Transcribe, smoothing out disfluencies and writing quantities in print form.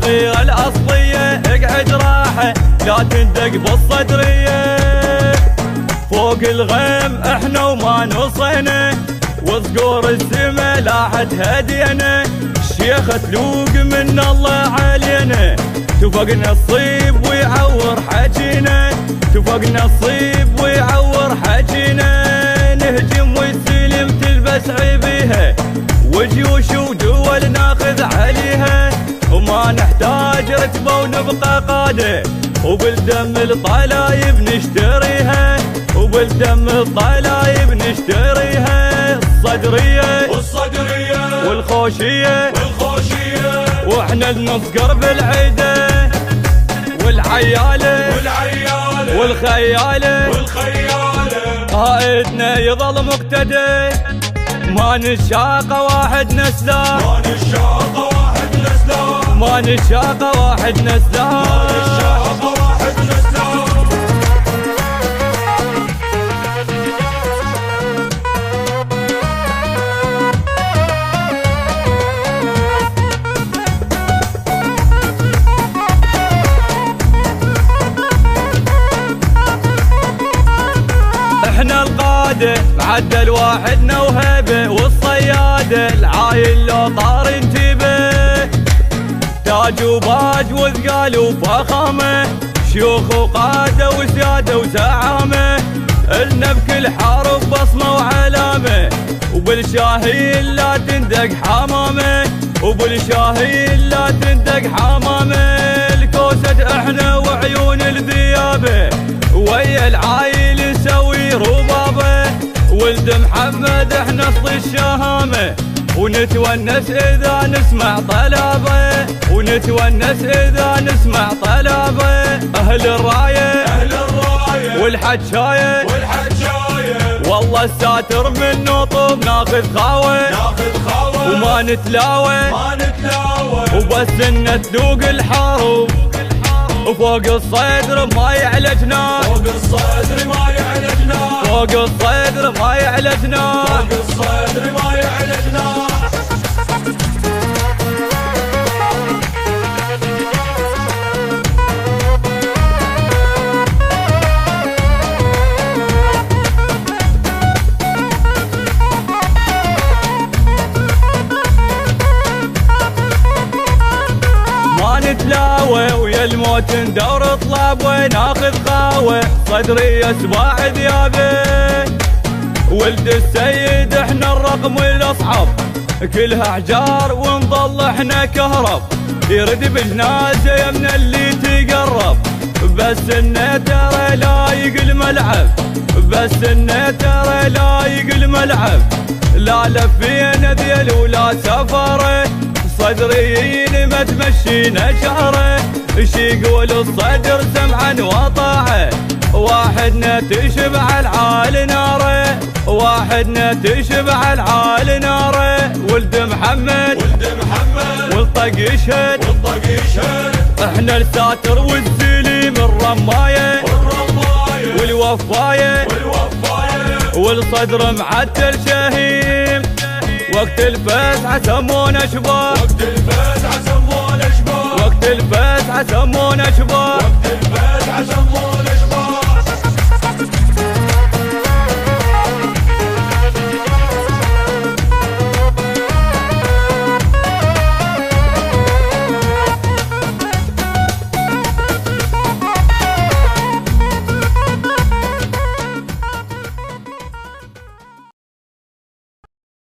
الصيغة الأصلية اقعد راحة لا تندق بالصدرية. فوق الغيم احنا وما نوصينا وصقور السما لاحت هدينا. الشيخ تلوق من الله علينا تفقنا الصيب ويعور حجينا. تفقنا الصيب ويعور حجينا. نهجم ويسلم تلبس عيبيها وجيوش ودول ناخذ عليها. وما نحتاج رتبة ونبقى قادة وبالدم الطلايب نشتريها. وبالدم الطلايب نشتريها. الصدرية والخوشية واحنا نصقر بالعيدة. والعيالة والخيالة قائدنا يظل مقتدى. ما نشاق واحد نسلان ما نشاق واحد نسلان. احنا القادة معدل واحدنا وهبة. والصيادة العايل لو طار انتبه. تاج وباج وثقال وفخامة شيوخ وقادة وسيادة وزعامة. النا بكل حرب بصمة وعلامة وبالشاهين لا تندق حمامة. وبالشاهين لا تندق حمامة. الكوسة احنا وعيون الذيابة ويا العايل نسوي ربابه. ولد محمد احنا اصل الشهامه ونتونس اذا نسمع طلبه. ونتونس اذا نسمع طلبه. اهل الرايه والحجايه والله الساتر من نطب ناخذ خاوه وما نتلاوى وبس ان تذوق الحروب. وفوق الصدر ما يعلجنا فوق الصدر ما يعلجنا فوق الصدر ما يعلجنا فوق الصدر ما يعلجنا. نتلاوى ويا الموت ندور طلاب وناخذ خاوة. صدري اسباع ذيابه ولد السيد احنا الرقم والاصحاب كلها احجار ونظل احنا كهرب. يرد بجنازه من اللي تقرب بس انه ترى لايق الملعب. بس انه ترى لايق الملعب. لا لفينا ذيل ولا سفره صدريين ما تمشينا شهره. شي يقول الصدر سمعا وطاعه واحدنا تشبع العال ناره. واحدنا تشبع العال ناره. ولد محمد والطق يشهد احنا الساتر والسليم الرمايه والوفايه والصدر معتل شهيم. وقت الفزعة سمونا شباب وقت الفزعة سمونا شباب وقت الفزعة سمونا شباب وقت الفزعة سمونا